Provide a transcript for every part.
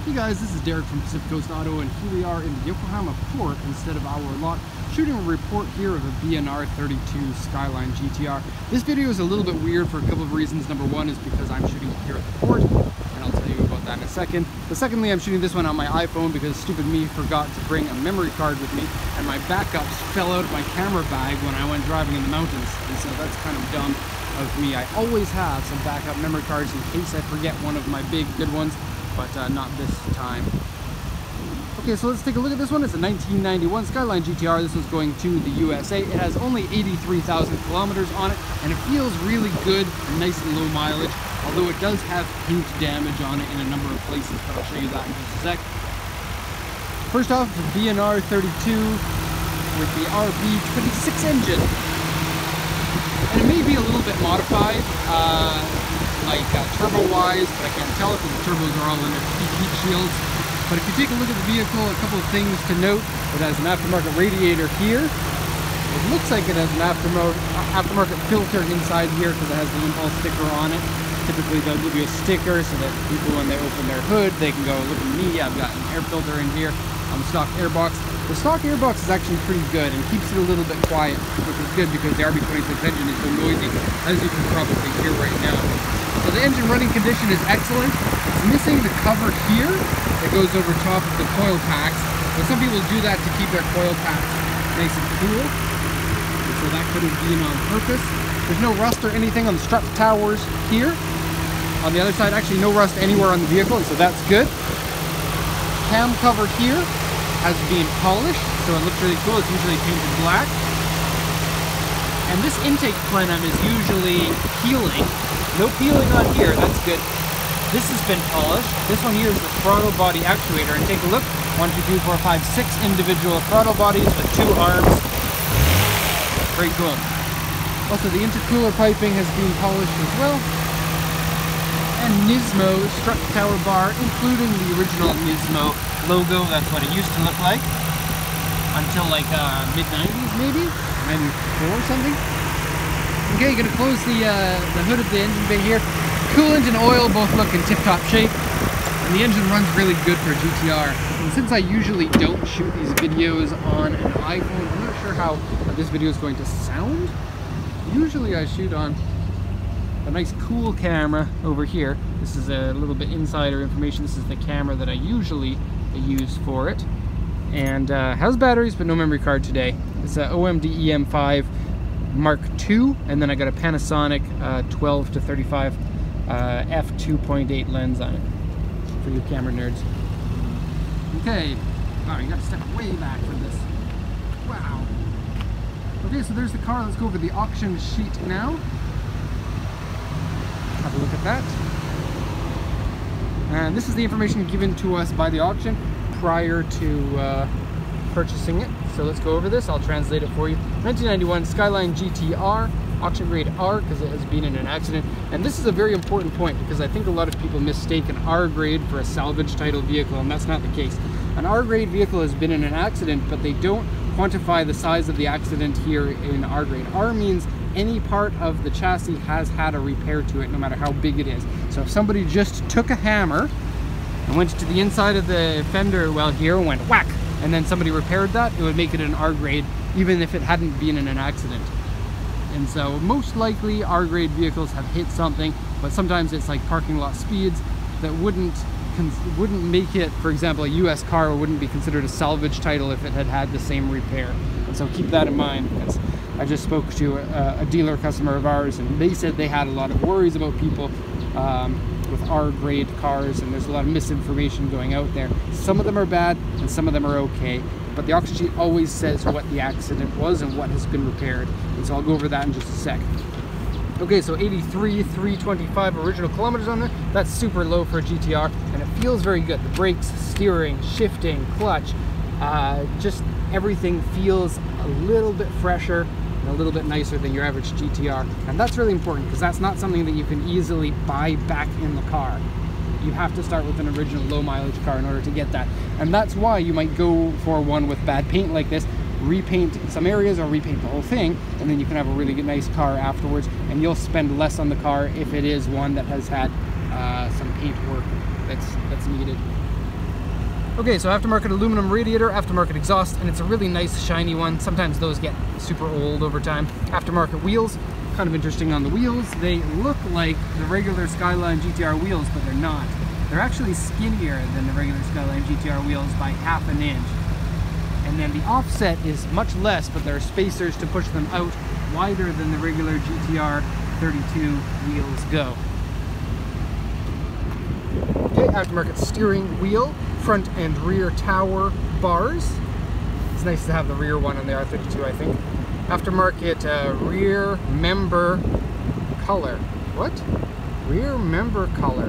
Hey guys, this is Derek from Pacific Coast Auto, and here we are in the Yokohama port instead of our lot, shooting a report here of a R32 Skyline GTR. This video is a little bit weird for a couple of reasons. Number one is because I'm shooting it here at the port, and I'll tell you about that in a second. But secondly, I'm shooting this one on my iPhone because stupid me forgot to bring a memory card with me, and my backups fell out of my camera bag when I went driving in the mountains, and so that's kind of dumb of me. I always have some backup memory cards in case I forget one of my big good ones, but not this time. Okay, so let's take a look at this one. It's a 1991 Skyline GTR. This was going to the USA. It has only 83,000 kilometers on it, and it feels really good and nice and low mileage, although it does have paint damage on it in a number of places, but I'll show you that in just a sec. First off, the R32 with the RB26 engine. And it may be a little bit modified, turbo-wise, but I can't tell it because the turbos are all under heat shields. But if you take a look at the vehicle, a couple of things to note. It has an aftermarket radiator here. It looks like it has an aftermarket filter inside here because it has the impulse sticker on it. Typically they'll give you a sticker so that people, when they open their hood, they can go, look at me, I've got an air filter in here on the stock airbox. The stock airbox is actually pretty good and keeps it a little bit quiet, which is good because the RB26 engine is so noisy, as you can probably hear right now. So the engine running condition is excellent. It's missing the cover here that goes over top of the coil packs. But some people do that to keep their coil packs nice and cool. And so that could have been on purpose. There's no rust or anything on the strut towers here. On the other side, actually no rust anywhere on the vehicle, and so that's good. Cam cover here has been polished, so it looks really cool. It's usually painted black. And this intake plenum is usually peeling. No peeling on here, that's good. This has been polished. This one here is the throttle body actuator, and take a look. 1, 2, 3, 4, 5, 6 individual throttle bodies with 2 arms. Very cool. Also, the intercooler piping has been polished as well. And Nismo strut tower bar, including the original Nismo logo. That's what it used to look like until like mid-90s, maybe 94 or something. Okay, gonna close the hood of the engine bay here. Coolant and oil both look in tip-top shape, and the engine runs really good for a GTR. And since I usually don't shoot these videos on an iPhone, I'm not sure how this video is going to sound. Usually I shoot on a nice cool camera over here. This is a little bit insider information. This is the camera that I usually use for it, and has batteries but no memory card today. It's a OMD EM5 Mark II, and then I got a Panasonic 12 to 35 f2.8 lens on it for you camera nerds. Okay, wow, you got to step way back for this. Wow. Okay, so there's the car. Let's go over the auction sheet now. Have a look at that. And this is the information given to us by the auction prior to purchasing it. So let's go over this. I'll translate it for you. 1991 Skyline GTR, auction grade R because it has been in an accident. And this is a very important point because I think a lot of people mistake an R grade for a salvage title vehicle, and that's not the case. An R grade vehicle has been in an accident, but they don't quantify the size of the accident here in R grade. R means any part of the chassis has had a repair to it, no matter how big it is. So if somebody just took a hammer and went to the inside of the fender well here and went whack, and then somebody repaired that, it would make it an R grade, even if it hadn't been in an accident. And so most likely R grade vehicles have hit something, but sometimes it's like parking lot speeds that wouldn't make it, for example, a US car wouldn't be considered a salvage title if it had had the same repair. And so keep that in mind, because I just spoke to a dealer customer of ours, and they said they had a lot of worries about people with R-grade cars, and there's a lot of misinformation going out there. Some of them are bad, and some of them are okay, but the auction sheet always says what the accident was and what has been repaired, and so I'll go over that in just a sec. Okay, so 83,325 original kilometers on there. That's super low for a GTR, and it feels very good. The brakes, steering, shifting, clutch, just everything feels a little bit fresher and a little bit nicer than your average GTR. And that's really important because that's not something that you can easily buy back in the car. You have to start with an original low mileage car in order to get that. And that's why you might go for one with bad paint like this, repaint some areas or repaint the whole thing, and then you can have a really nice car afterwards, and you'll spend less on the car if it is one that has had some paint work that's needed. Okay, so aftermarket aluminum radiator, aftermarket exhaust, and it's a really nice shiny one. Sometimes those get super old over time. Aftermarket wheels, kind of interesting on the wheels. They look like the regular Skyline GTR wheels, but they're not. They're actually skinnier than the regular Skyline GTR wheels by ½ inch. And then the offset is much less, but there are spacers to push them out wider than the regular GTR 32 wheels go. Okay, aftermarket steering wheel, front and rear tower bars. It's nice to have the rear one on the R32, I think. Aftermarket rear member color. What? Rear member color.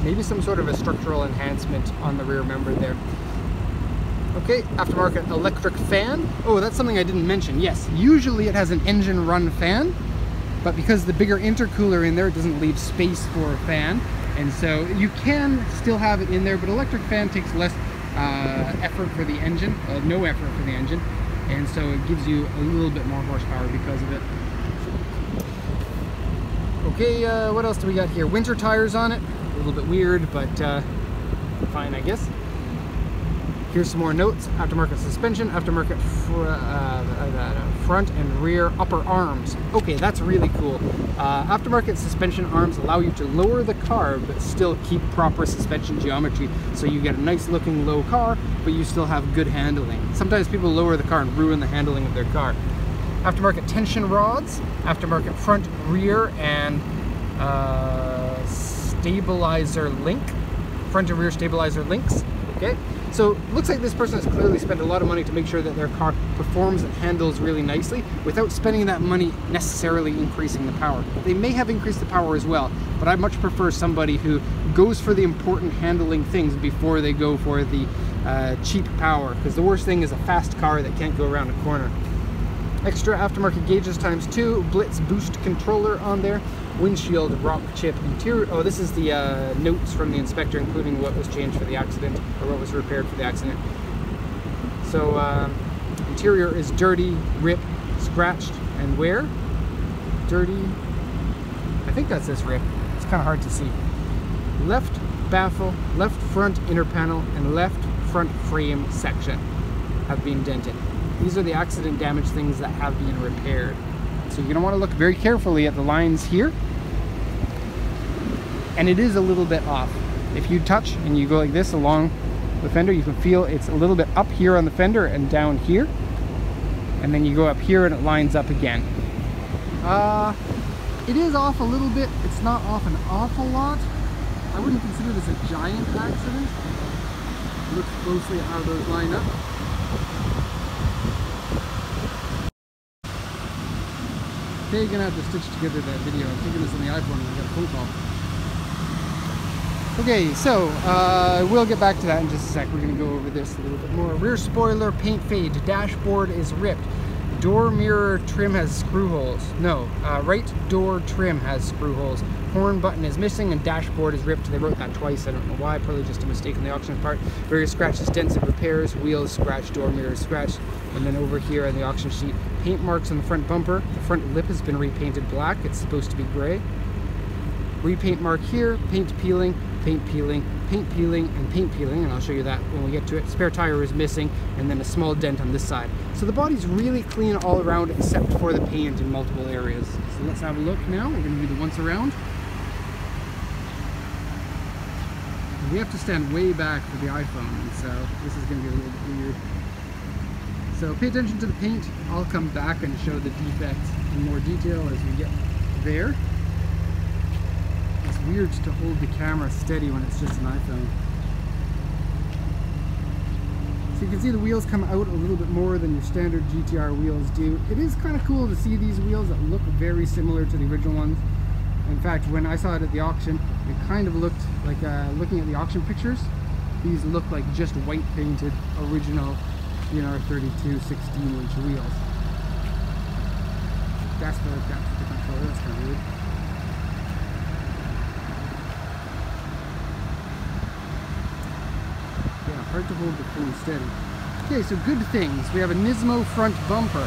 Maybe some sort of a structural enhancement on the rear member there. Okay, aftermarket electric fan. Oh, that's something I didn't mention. Yes, usually it has an engine run fan, but because the bigger intercooler in there, it doesn't leave space for a fan. And so you can still have it in there, but electric fan takes less effort for the engine, no effort for the engine. And so it gives you a little bit more horsepower because of it. Okay, what else do we got here? Winter tires on it. A little bit weird, but fine, I guess. Here's some more notes. Aftermarket suspension, aftermarket front and rear upper arms. Okay, that's really cool. Aftermarket suspension arms allow you to lower the car but still keep proper suspension geometry. So you get a nice looking low car, but you still have good handling. Sometimes people lower the car and ruin the handling of their car. Aftermarket tension rods, aftermarket front, rear, and stabilizer link. Front and rear stabilizer links. Okay. So looks like this person has clearly spent a lot of money to make sure that their car performs and handles really nicely without spending that money necessarily increasing the power. They may have increased the power as well, but I much prefer somebody who goes for the important handling things before they go for the cheap power, because the worst thing is a fast car that can't go around a corner. Extra aftermarket gauges ×2, Blitz boost controller on there, windshield rock chip interior. Oh, this is the notes from the inspector, including what was changed for the accident, or what was repaired for the accident. So interior is dirty, ripped, scratched, and wear. Dirty, I think that's this rip. It's kind of hard to see. Left baffle, left front inner panel, and left front frame section have been dented. These are the accident damage things that have been repaired. So you're going to want to look very carefully at the lines here. And it is a little bit off. If you touch and you go like this along the fender, you can feel it's a little bit up here on the fender and down here. And then you go up here and it lines up again. It is off a little bit. It's not off an awful lot. I wouldn't consider this a giant accident. Look closely at how those line up. Okay, you're gonna have to stitch together that video. I'm taking this on the iPhone and I got a phone call. Okay, so we'll get back to that in just a sec. We're gonna go over this a little bit more. Rear spoiler paint fade. Dashboard is ripped. Door mirror trim has screw holes. No, right door trim has screw holes. Horn button is missing and dashboard is ripped. They wrote that twice. I don't know why. Probably just a mistake on the auction part. Various scratches, dents, and repairs. Wheels scratched. Door mirror scratched. And then over here on the auction sheet, paint marks on the front bumper. The front lip has been repainted black. It's supposed to be gray. Repaint mark here. Paint peeling, paint peeling, paint peeling, and paint peeling. And I'll show you that when we get to it. Spare tire is missing, and then a small dent on this side. So the body's really clean all around except for the paint in multiple areas. So let's have a look now. We're going to do the once around. We have to stand way back for the iPhone, so this is going to be a little bit weird. So pay attention to the paint. I'll come back and show the defects in more detail as we get there. It's weird to hold the camera steady when it's just an iPhone. So you can see the wheels come out a little bit more than your standard GTR wheels do. It is kind of cool to see these wheels that look very similar to the original ones. In fact, when I saw it at the auction, it kind of looked like, looking at the auction pictures, these look like just white painted original R32 16-inch wheels. That's the different color. That's kind of weird. Yeah, hard to hold the phone steady. Okay, so good things. We have a Nismo front bumper.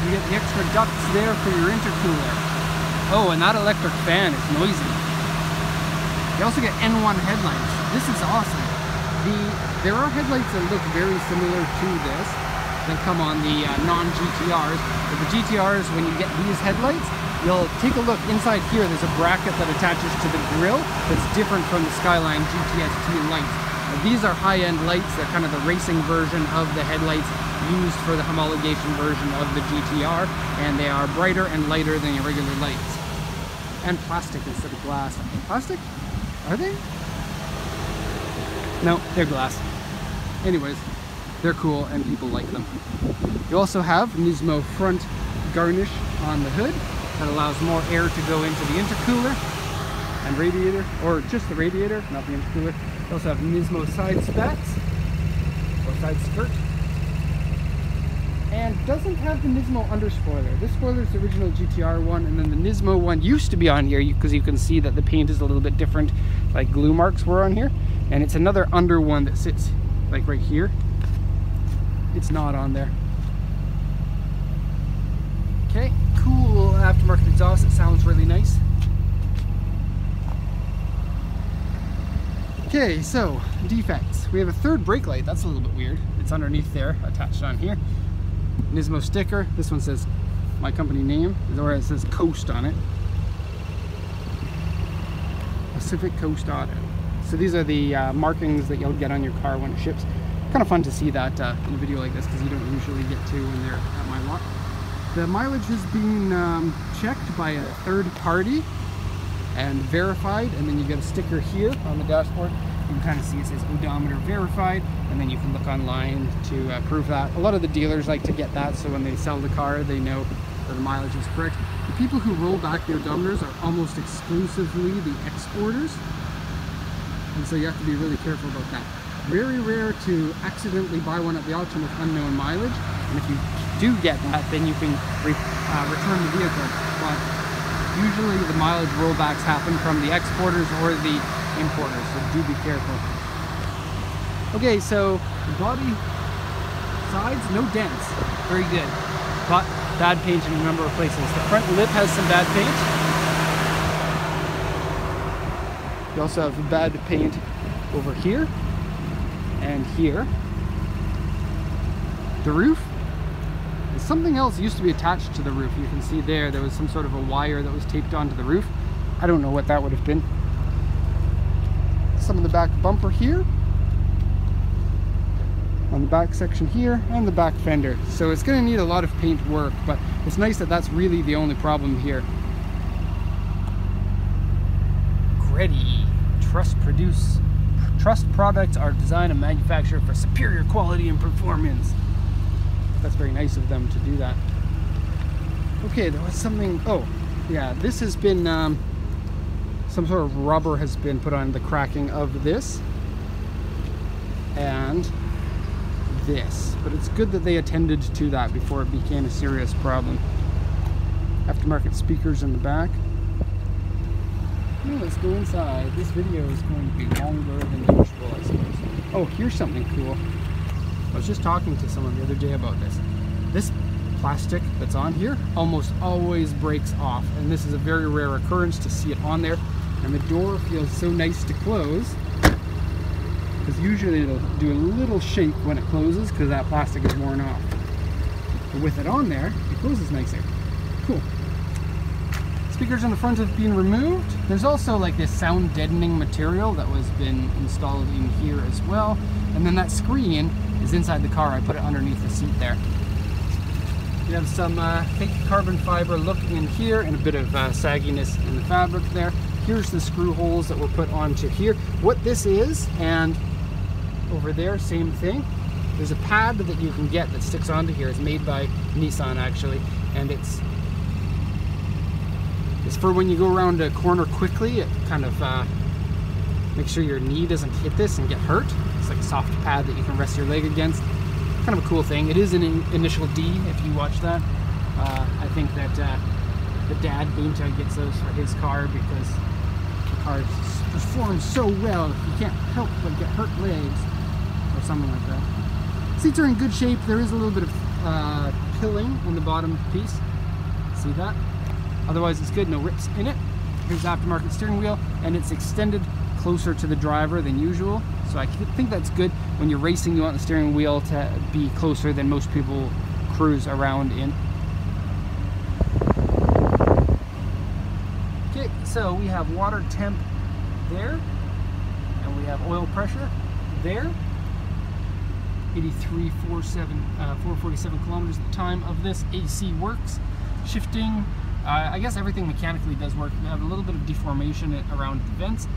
You get the extra ducts there for your intercooler. Oh, and that electric fan is noisy. You also get N1 headlights. This is awesome. There are headlights that look very similar to this that come on the non-GTRs. But the GTRs, when you get these headlights, you'll take a look inside here. There's a bracket that attaches to the grille that's different from the Skyline GTST lights. These are high-end lights. They're kind of the racing version of the headlights used for the homologation version of the GTR, and they are brighter and lighter than your regular lights. And plastic instead of glass. Plastic? Are they? No, they're glass. Anyways, they're cool and people like them. You also have Nismo front garnish on the hood that allows more air to go into the intercooler and radiator, or just the radiator, not the intercooler. You also have Nismo side spats, or side skirt. And doesn't have the Nismo underspoiler. This spoiler is the original GTR one, and then the Nismo one used to be on here because you can see that the paint is a little bit different, like glue marks were on here. And it's another under one that sits like right here. It's not on there. Okay, cool aftermarket exhaust. It sounds really nice. Okay, so defects. We have a third brake light. That's a little bit weird. It's underneath there, attached on here. Nismo sticker. This one says my company name, or it says Coast on it. Pacific Coast Auto. So these are the markings that you'll get on your car when it ships. Kind of fun to see that in a video like this because you don't usually get to when they're at my lot. The mileage has been checked by a third party and verified, and then you get a sticker here on the dashboard. You can kind of see it says odometer verified, and then you can look online to prove that. A lot of the dealers like to get that so when they sell the car they know that the mileage is correct. The people who roll back the odometers are almost exclusively the exporters. And so you have to be really careful about that. Very rare to accidentally buy one at the auction with unknown mileage, and if you do get that, then you can return the vehicle. But usually the mileage rollbacks happen from the exporters or the importers, so do be careful. Okay, so the body sides, no dents, very good, but bad paint in a number of places. The front lip has some bad paint. You also have bad paint over here and here. The roof, something else used to be attached to the roof. You can see there was some sort of a wire that was taped onto the roof. I don't know what that would have been. Some of the back bumper here, on the back section here, and the back fender. So it's going to need a lot of paint work, but it's nice that that's really the only problem here. Ready. Trust products are designed and manufactured for superior quality and performance. That's very nice of them to do that. Okay, there was something, oh yeah, this has been some sort of rubber has been put on the cracking of this and this, but it's good that they attended to that before it became a serious problem. Aftermarket speakers in the back. Let's go inside. This video is going to be longer than usual, I suppose. Oh, here's something cool. I was just talking to someone the other day about this. This plastic that's on here almost always breaks off, and this is a very rare occurrence to see it on there. And the door feels so nice to close because usually it'll do a little shake when it closes because that plastic is worn off. But with it on there, it closes nicer. Cool. Speakers on the front have been removed. There's also like this sound deadening material that was been installed in here as well. And then that screen is inside the car. I put it underneath the seat there. You have some fake carbon fiber look in here and a bit of sagginess in the fabric there. Here's the screw holes that were put onto here. What this is, and over there, same thing. There's a pad that you can get that sticks onto here. It's made by Nissan actually, and it's for when you go around a corner quickly. It kind of makes sure your knee doesn't hit this and get hurt. It's like a soft pad that you can rest your leg against. Kind of a cool thing. It is an initial D if you watch that. I think that the dad Bunta gets those for his car because the car performs so well you can't help but get hurt legs or something like that. Seats are in good shape. There is a little bit of pilling on the bottom piece. See that? Otherwise it's good, no rips in it. Here's the aftermarket steering wheel, and it's extended closer to the driver than usual. So I think that's good. When you're racing, you want the steering wheel to be closer than most people cruise around in. Okay, so we have water temp there, and we have oil pressure there. 447 kilometers at the time of this. AC works. Shifting, I guess everything mechanically does work. We have a little bit of deformation around the vents,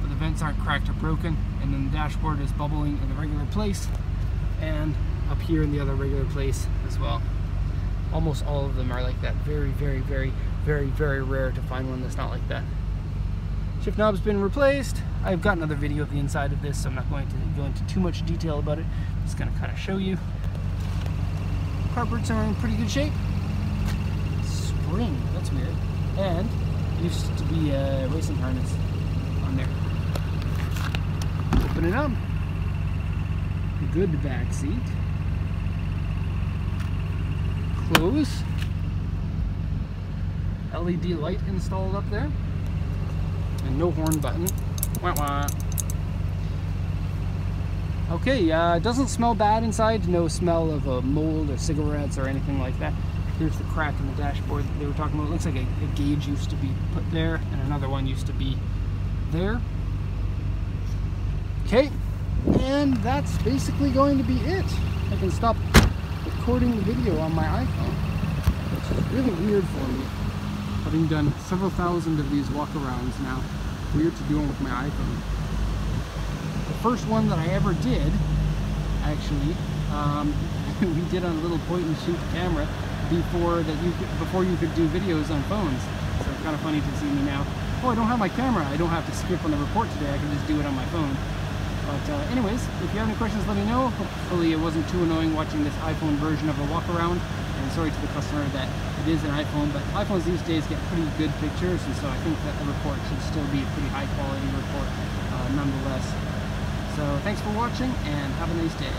but the vents aren't cracked or broken. And then the dashboard is bubbling in the regular place, and up here in the other regular place as well. Almost all of them are like that. Very, very, very, very, very rare to find one that's not like that. Shift knob's been replaced. I've got another video of the inside of this, so I'm not going to go into too much detail about it. I'm just going to kind of show you. Carports are in pretty good shape. Spring, that's weird. And used to be a racing harness on there. Open it up. Good back seat. Close. LED light installed up there. And no horn button. Wah wah. Okay, it doesn't smell bad inside. No smell of mold or cigarettes or anything like that. Here's the crack in the dashboard that they were talking about. It looks like a gauge used to be put there, and another one used to be there. Okay, and that's basically going to be it. I can stop recording the video on my iPhone, which is really weird for me. Having done several thousand of these walkarounds now, weird to do them with my iPhone. The first one that I ever did, actually, we did on a little point-and-shoot camera before you could do videos on phones. So it's kind of funny to see me now. Oh, I don't have my camera. I don't have to skip on the report today. I can just do it on my phone. But anyways, if you have any questions, let me know. Hopefully it wasn't too annoying watching this iPhone version of a walk-around. And sorry to the customer that it is an iPhone, but iPhones these days get pretty good pictures, and so I think that the report should still be a pretty high quality report nonetheless. So thanks for watching, and have a nice day.